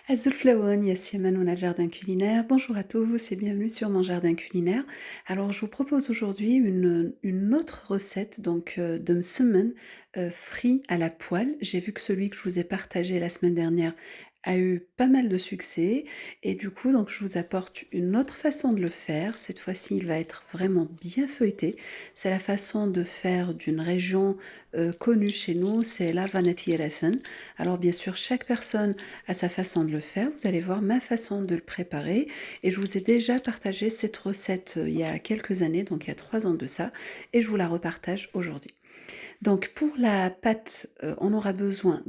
Azul Yassiaman, on a le jardin culinaire. Bonjour à tous et bienvenue sur mon jardin culinaire. Alors, je vous propose aujourd'hui une autre recette de msemen frit à la poêle. J'ai vu que celui que je vous ai partagé la semaine dernière a eu pas mal de succès et du coup, donc, je vous apporte une autre façon de le faire. Cette fois-ci, il va être vraiment bien feuilleté. C'est la façon de faire d'une région connue chez nous, c'est la Vanatieren. Alors, bien sûr, chaque personne à sa façon de le faire. Vous allez voir ma façon de le préparer et je vous ai déjà partagé cette recette il y a quelques années, donc il y a 3 ans de ça, et je vous la repartage aujourd'hui. Donc pour la pâte, on aura besoin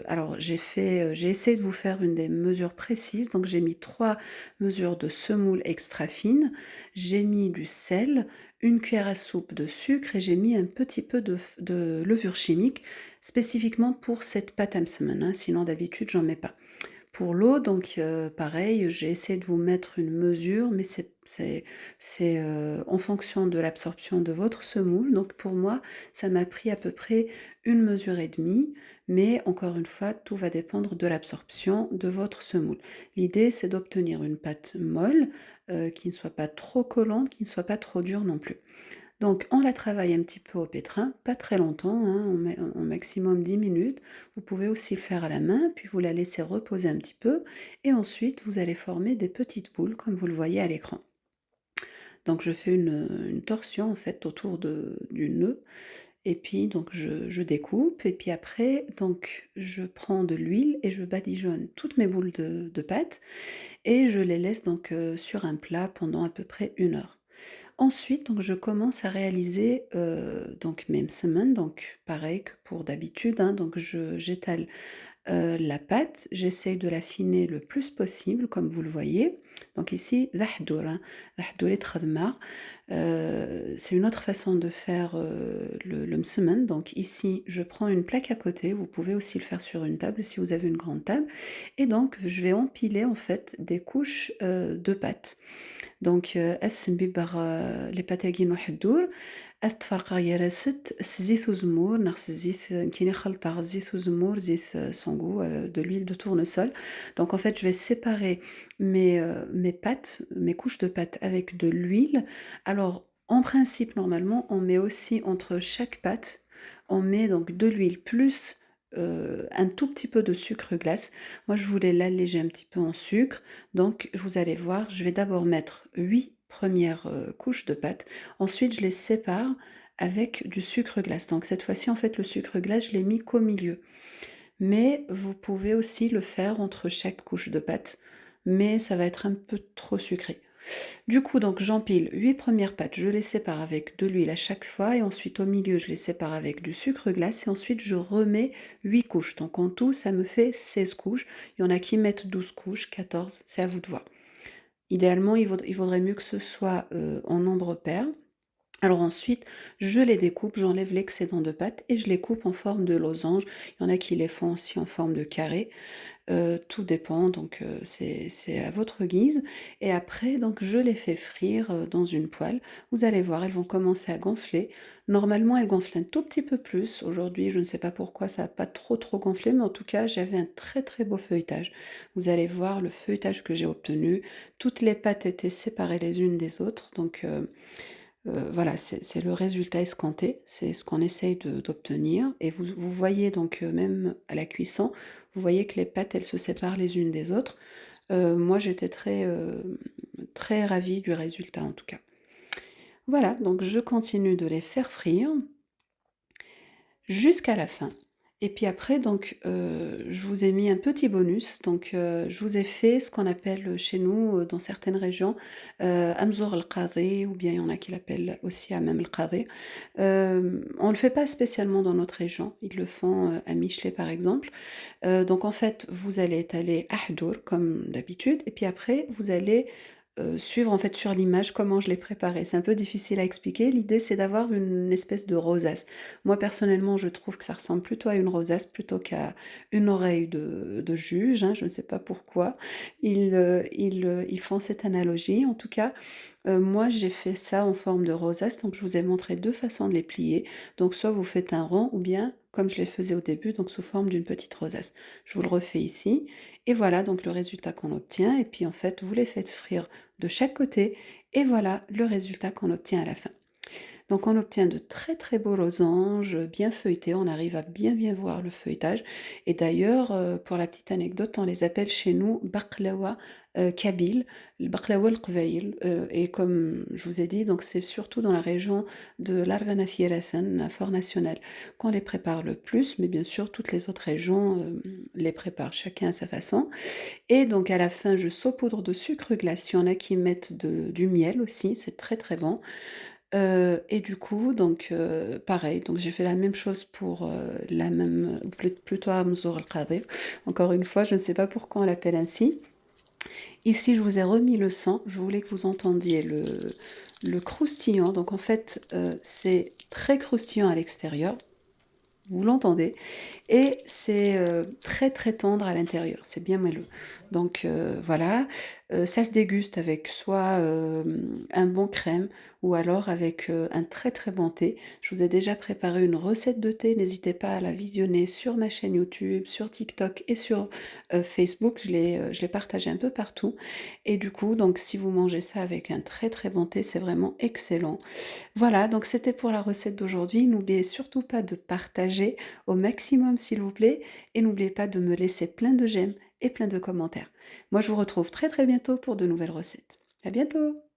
alors j'ai essayé de vous faire une des mesures précises, donc j'ai mis 3 mesures de semoule extra fine, j'ai mis du sel, une cuillère à soupe de sucre et j'ai mis un petit peu de levure chimique, spécifiquement pour cette pâte à msemen, hein, sinon d'habitude j'en mets pas. Pour l'eau, pareil, j'ai essayé de vous mettre une mesure, mais c'est en fonction de l'absorption de votre semoule. Donc pour moi, ça m'a pris à peu près une mesure et demie, mais encore une fois, tout va dépendre de l'absorption de votre semoule. L'idée, c'est d'obtenir une pâte molle, qui ne soit pas trop collante, qui ne soit pas trop dure non plus. Donc on la travaille un petit peu au pétrin, pas très longtemps, hein, on met au maximum 10 minutes. Vous pouvez aussi le faire à la main, puis vous la laissez reposer un petit peu et ensuite vous allez former des petites boules comme vous le voyez à l'écran. Donc je fais une torsion en fait autour du nœud et puis donc je découpe et puis après donc je prends de l'huile et je badigeonne toutes mes boules de pâte et je les laisse sur un plat pendant à peu près 1 heure. Ensuite, donc je commence à réaliser, mes semaines, donc pareil que pour d'habitude, hein, donc je j'étale la pâte, j'essaye de l'affiner le plus possible, comme vous le voyez. Donc ici, الحضور, hein, الحضور يتخدمر. C'est une autre façon de faire le msemen. Donc ici, je prends une plaque à côté. Vous pouvez aussi le faire sur une table si vous avez une grande table. Et donc, je vais empiler en fait des couches de pâte. Donc السنبيبر لي باتاكين وحدور تفرقا يا راست الزيت وزمور ناقص الزيت كاينين خلطة زيت وزمور زيت sango de l'huile de tournesol. Donc en fait, je vais séparer mes pâtes, mes couches de pâtes avec de l'huile. Alors en principe, normalement, on met aussi entre chaque pâte, on met donc de l'huile plus, un tout petit peu de sucre glace. Moi, je voulais l'alléger un petit peu en sucre, donc vous allez voir, je vais d'abord mettre 8 premières, couches de pâte. Ensuite, je les sépare avec du sucre glace. Donc cette fois-ci, en fait, le sucre glace, je l'ai mis qu'au milieu. Mais vous pouvez aussi le faire entre chaque couche de pâte, mais ça va être un peu trop sucré. Du coup, donc j'empile 8 premières pâtes, je les sépare avec de l'huile à chaque fois et ensuite au milieu, je les sépare avec du sucre glace et ensuite je remets 8 couches. Donc en tout, ça me fait 16 couches. Il y en a qui mettent 12 couches, 14, c'est à vous de voir. Idéalement, il vaudrait mieux que ce soit, en nombre pair. Alors ensuite, je les découpe, j'enlève l'excédent de pâte et je les coupe en forme de losange. Il y en a qui les font aussi en forme de carré. Tout dépend c'est à votre guise et après donc je les fais frire, dans une poêle. Vous allez voir, elles vont commencer à gonfler. Normalement, elles gonflent un tout petit peu plus. Aujourd'hui, je ne sais pas pourquoi ça a pas trop gonflé, mais en tout cas, j'avais un très, très beau feuilletage. Vous allez voir le feuilletage que j'ai obtenu. Toutes les pâtes étaient séparées les unes des autres, voilà, c'est le résultat escompté, c'est ce qu'on essaye d'obtenir et vous voyez même à la cuisson, vous voyez que les pâtes, elles se séparent les unes des autres. Moi, j'étais très ravie du résultat, en tout cas. Voilà, donc je continue de les faire frire jusqu'à la fin et puis après je vous ai mis un petit bonus je vous ai fait ce qu'on appelle, chez nous, dans certaines régions, Amzour el-Qadhi ou bien il y en a qui l'appellent aussi Hamam el-Qadhi. On le fait pas spécialement dans notre région, ils le font, à Michelet par exemple. Donc en fait, vous allez étaler ahdour comme d'habitude et puis après vous allez, suivre en fait sur l'image comment je l'ai préparé. C'est un peu difficile à expliquer. L'idée, c'est d'avoir une espèce de rosace. Moi personnellement, je trouve que ça ressemble plutôt à une rosace plutôt qu'à une oreille de juge, hein, je ne sais pas pourquoi. Ils font cette analogie. En tout cas, moi j'ai fait ça en forme de rosace, donc je vous ai montré 2 façons de les plier. Donc soit vous faites un rond ou bien comme je les faisais au début, donc sous forme d'une petite rosace. Je vous le refais ici et voilà donc le résultat qu'on obtient et puis en fait, vous les faites frire de chaque côté et voilà le résultat qu'on obtient à la fin. Donc on obtient de très, très beaux losanges, bien feuilletés, on arrive à bien, bien voir le feuilletage et d'ailleurs, pour la petite anecdote, on les appelle chez nous baklawa, kabyle, le baklawa القبايل et comme je vous ai dit, donc c'est surtout dans la région de Larvana Fierasen, la Forêt nationale, qu'on les prépare le plus, mais bien sûr toutes les autres régions, les préparent chacun à sa façon et donc à la fin, je saupoudre de sucre glace. Il y en a qui mettent du miel aussi, c'est très, très bon. Et du coup, donc pareil, donc j'ai fait la même chose pour, la même ou plutôt Amzour al-Qadir. Encore une fois, je ne sais pas pourquoi on l'appelle ainsi. Ici, je vous ai remis le sang, je voulais que vous entendiez le croustillant. Donc en fait, c'est très croustillant à l'extérieur, vous l'entendez et c'est, très, très tendre à l'intérieur, c'est bien moelleux. Donc voilà, ça se déguste avec soit, un bon crème ou alors avec, un très, très bon thé. Je vous ai déjà préparé une recette de thé, n'hésitez pas à la visionner sur ma chaîne YouTube, sur TikTok et sur, Facebook. Je l'ai partagée un peu partout et du coup, donc si vous mangez ça avec un très, très bon thé, c'est vraiment excellent. Voilà, donc c'était pour la recette d'aujourd'hui. N'oubliez surtout pas de partager au maximum s'il vous plaît et n'oubliez pas de me laisser plein de j'aime et plein de commentaires. Moi, je vous retrouve très, très bientôt pour de nouvelles recettes. À bientôt!